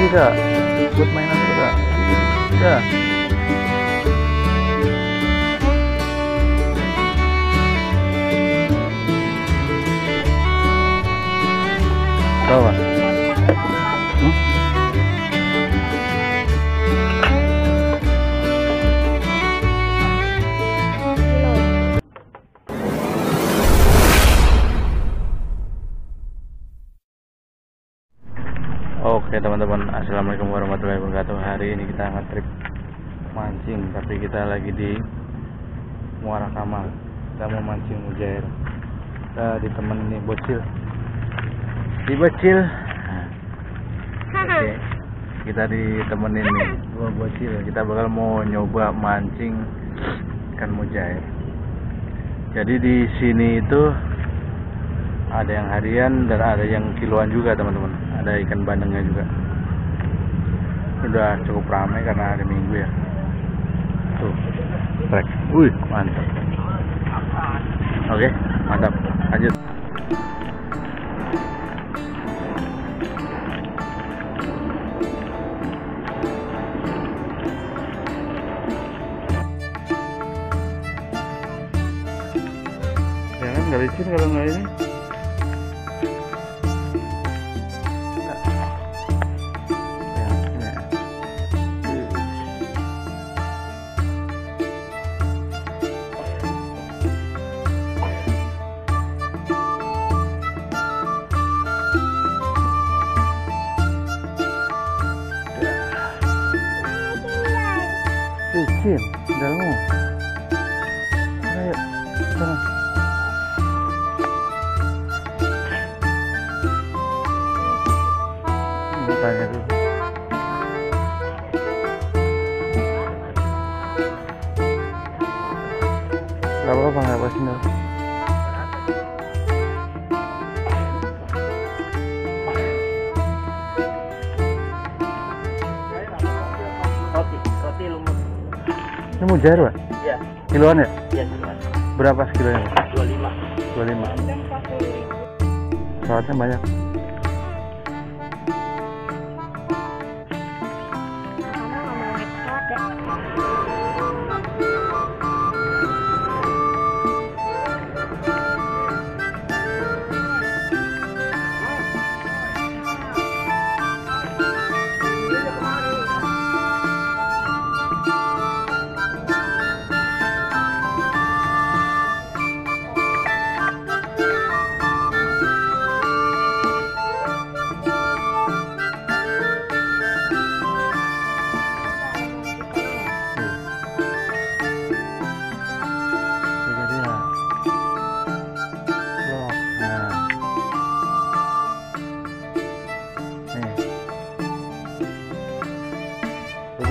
Kak, buat mainan tuh Kak. Dah. Tahu Kak? Oke teman-teman, assalamualaikum warahmatullahi wabarakatuh. Hari ini kita nge-trip mancing, tapi kita lagi di Muara Kamal. Kita mau mancing mujair. Kita ditemenin nih bocil. Di bocil. Oke, kita ditemenin nih dua bocil. Kita bakal mau nyoba mancing ikan mujair. Jadi di sini itu ada yang harian dan ada yang kiloan juga teman-teman. Ada ikan bandengnya juga. Udah cukup ramai karena hari Minggu ya. Tuh, trek. Wih, mantap. Oke, mantap. Lanjut. Jangan nggak licin kalau nggak ini. Licin, dalammu. Ayo, sana. Tanya dulu. Gak apa-apa, gak apa-apa sini. Roti lumut. Ini mujair Pak? Iya. Kiloan ya? Iya, kiloan. Berapa sekilonya Pak? 25. 25. Soalnya banyak.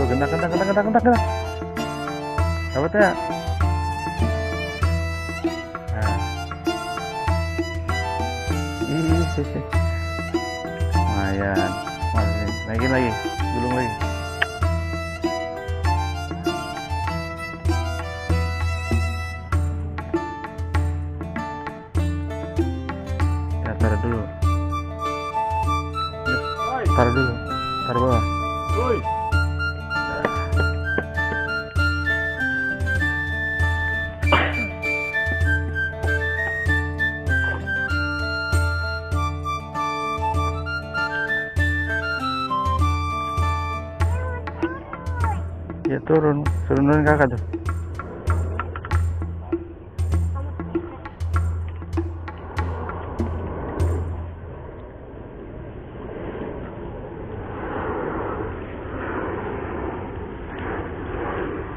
Gendak. Dapat ya? Nah. Lumayan. Naikin lagi, gulung lagi. Ya, taruh dulu. Taruh dulu. Taruh bawah. Ya turunin kakak tuh.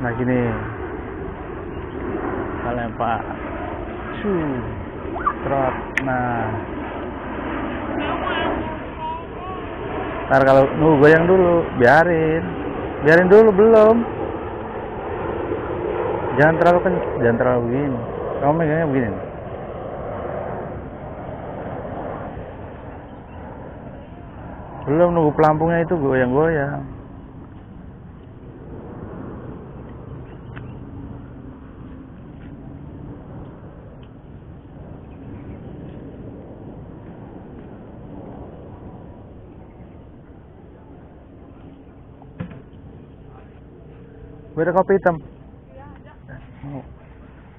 Nah gini, kita lempar, trot. Nah, ntar kalau nunggu goyang dulu, biarin dulu belum. Jangan terlalu begini. Kamu megangnya begini. Belum, nunggu pelampungnya itu goyang-goyang. Beda kopi hitam.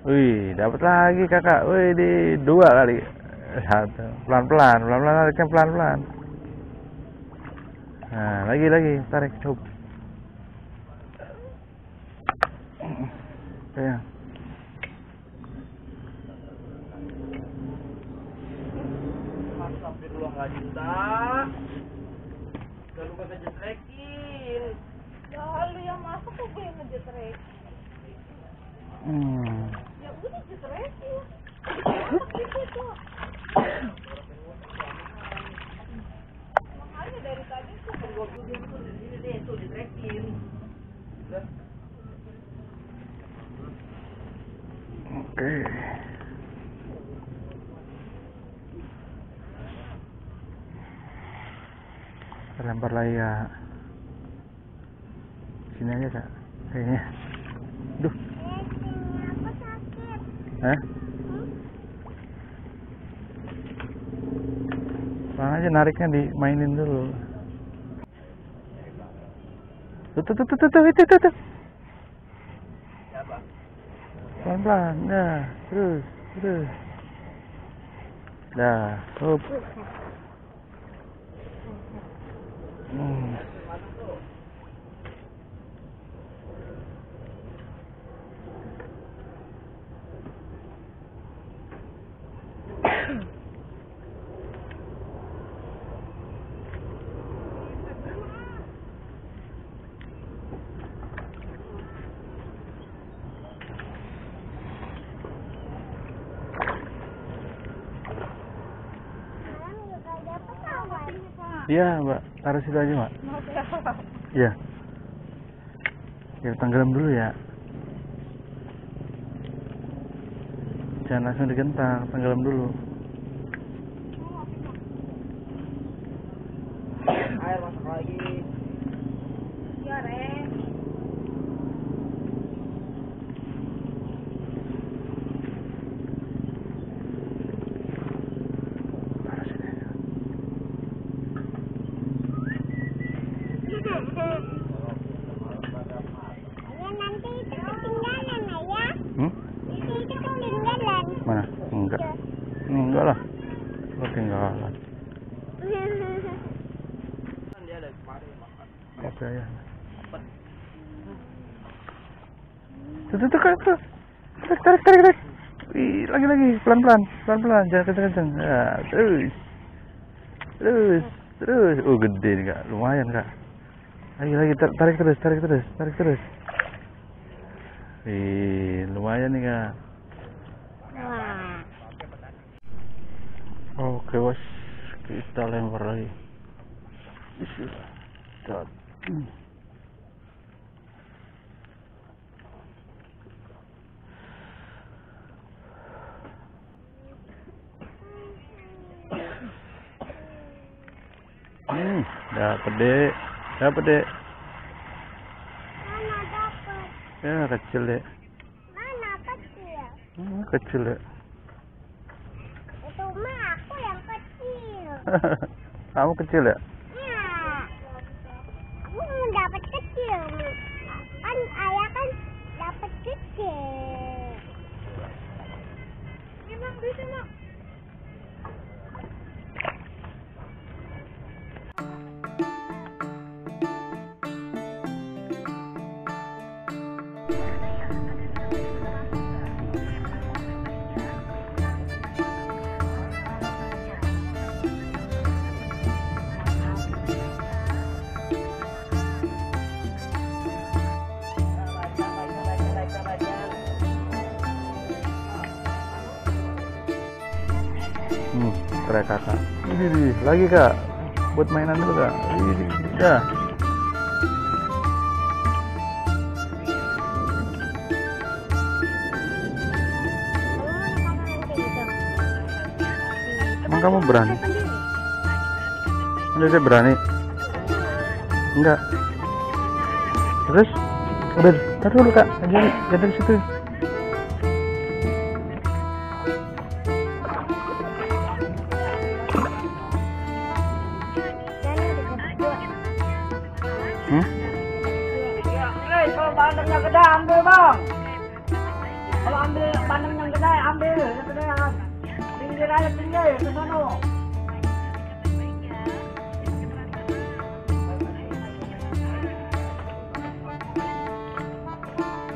Wih, dapat lagi kakak. Wih, di 2 kali. 1. Pelan-pelan, tariknya pelan-pelan. Nah, lagi, tarik, coba. Ya. Sampai ruang juta. Udah lu kagak jetrekin. Ya lu yang masuk kok gue yang ngejetrekin. Ya udah jetrekin. Apa gitu tuh? Makanya dari tadi tuh Gua diam tuh di sini deh, tuh jetrekin. Oke. Lempar lagi ya. Sini aja kak. Kayaknya. Duh. aku sakit. Hah? Pelan aja nariknya dimainin dulu. Tuh. Itu. Pelan-pelan. Dah. Terus. Dah. Up. Iya, Mbak. Taruh situ aja, Mbak. Iya. Biar tenggelam dulu ya. Jangan langsung digentang, tenggelam dulu. Air masuk lagi. Ya, Ren. Nanti itu ketinggalan ya. Itu ketinggalan. Mana? Enggak. Enggak lah. Ketinggalan. Dia ada kemarin makan. Oke ya. Tuh, kak. Tarik. Wih, lagi. Pelan-pelan. Jangan kenceng-kenceng. Ya, terus. Oh, gede nih, Kak. Lumayan, Kak. Lagi. Tarik terus. Wih, lumayan nih, Kak. Wah. Oke, bos. Kita lempar lagi. Bismillah. Dapat dek. Mana dapat? Ya kecil dek. Mana kecil? Kecil dek. Itu mah aku yang kecil. Kamu kecil ya? Ya. Aku mau dapat kecil. Kan ayah kan dapat kecil. Emang bisa nak? Keren kakak. Ini lagi kak. Buat mainan dulu kak. Ini dah. Emang kamu berani? Enggak, saya berani. Enggak. Terus? Udah, taruh dulu kak. Jangan dari situ. Kalau bandarnya gede. ambil panem yang gede, ambil yang gedean. Pinggir aja, pinggir ke sana.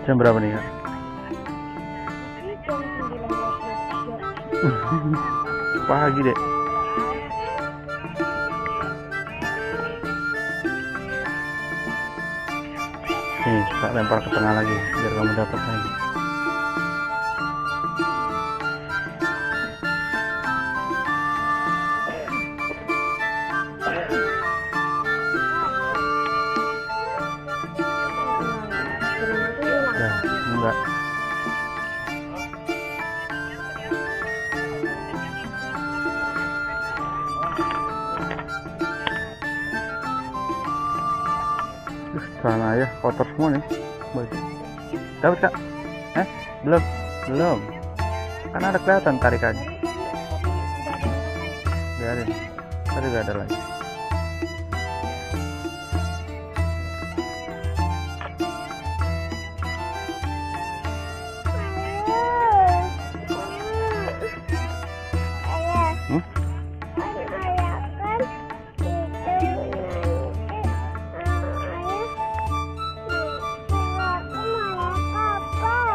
Jam berapa nih, Kak? Jam 19.23. Pagi deh. Nih, tak lempar ke tengah lagi biar kamu dapat lagi. Nah, enggak. Sana ya, kotor semua nih. Dapat, Kak? Belum. Kan ada kelihatan tarikannya. Biarin. Tadi gak ada lagi.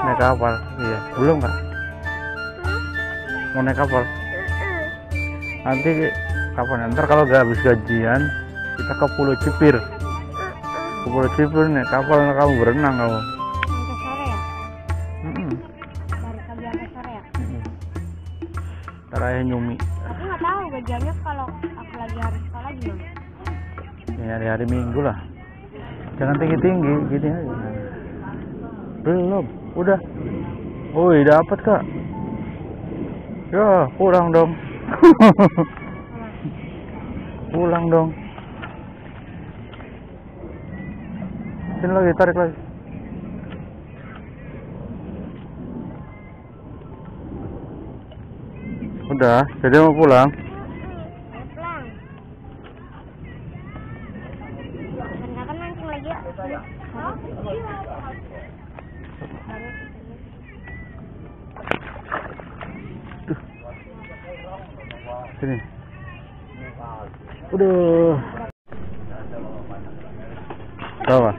Naik kapal, iya. Belum, Kak? Mau naik kapal? Nanti kapan? Ntar kalau gak habis gajian, kita ke Pulau Cipir. Ke Pulau Cipir naik kapal, kamu berenang kamu. Sampai sore ya? Mm-mm. Dari pagi sampai sore ya? Ntar ayah nyumi. Aku nggak tahu gajiannya kalau aku lagi harus sekolah gimana? Ya, hari-hari Minggu lah. Jangan tinggi-tinggi, gini aja. Belum, udah. Woi, dapat, Kak. Ya, pulang dong. Pulang dong. Sini lagi, tarik lagi. Udah, jadi mau pulang. Pulang. Kapan-kapan mancing lagi ya? Sini. Udah. Tahu apa?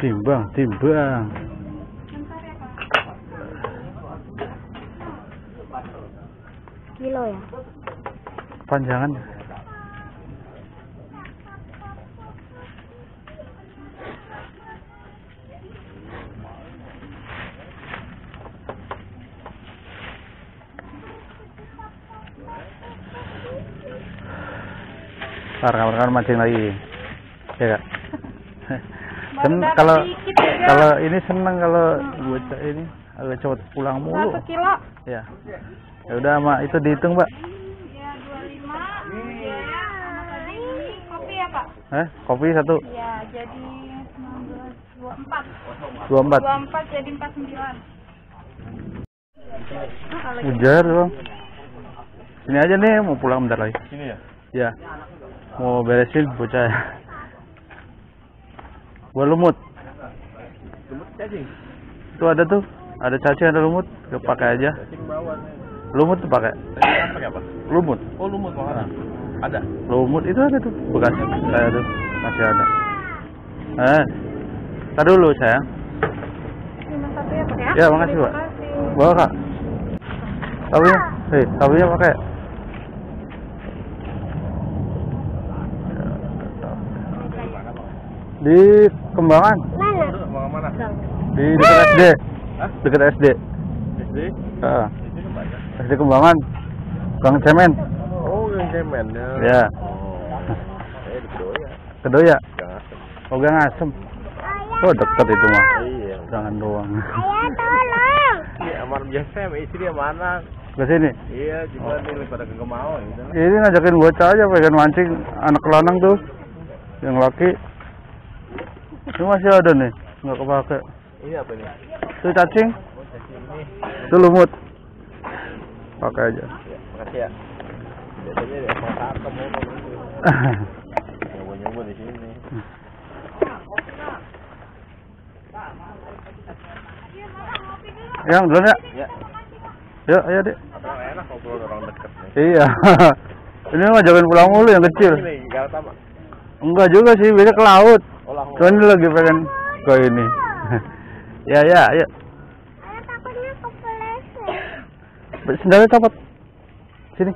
Timbang. Kilo ya? Panjangan. Kawan-kawan mancing lagi, ya Kak. Kalau ini seneng kalau bocah ini agak cepet pulang mulu. 1 kilo. Ya. Ya udah, Mak, itu dihitung, Mbak. Ya 25. Ya, sama tadi ini kopi ya, Pak? Kopi 1. Ya, jadi 24. 24. 24 jadi 49. Ujar dong. Sini aja nih, mau pulang bentar lagi. Sini ya? Ya. Mau beresin bocah. Gua lumut. Lumut cacing. Itu ada tuh. Ada cacing, ada lumut. Gak pakai aja. Cacing bawah. Lumut tuh pakai. Cacing pakai apa? Lumut. Oh, lumut mana? Ada. Lumut itu ada tuh. Bekasnya saya tuh. Masih ada. Tar dulu, sayang. Terima kasih ya, Pak ya. Ya, makasih, Pak. Terima kasih. Bawa, Kak. Sabunya. Sabunya pakai. Di Kembangan. Mana? Mau mana? Di dekat SD. Hah? Dekat SD. SD? Itu banyak. SD Kembangan. Gang Cemen. Oh, yang cemen ya. Ya. Di Kedoya. Kedoya. Jangan. Oh, Gang Asem. Oh, dekat itu mah. Iya. Jangan doang. Ayah tolong. Iya, amar biasa istri sama anak. Ke sini. Iya, juga nih pada kagak mau gitu. Ini ngajakin bocah aja pengen mancing, anak lanang tuh. Yang laki. Ini masih ada nih, nggak kepake. Ini apa nih? Itu cacing. Oh, cacing ini. Itu lumut. Pakai aja. Ya, makasih ya. Biasanya dia mau tangkap mau gitu. Nyoba-nyoba di sini. Yang duluan ya? Ya. Yuk, ayo dek. Atau enak ngobrol orang dekat nih. Iya. Ini mah jangan pulang mulu yang kecil. Ini Garut sama. Enggak juga sih, beda ke laut. Olah. Cuman dia lagi pengen ke ini. Ya, ya, ayo. Takutnya kepleset. Sendalnya copot. Sini.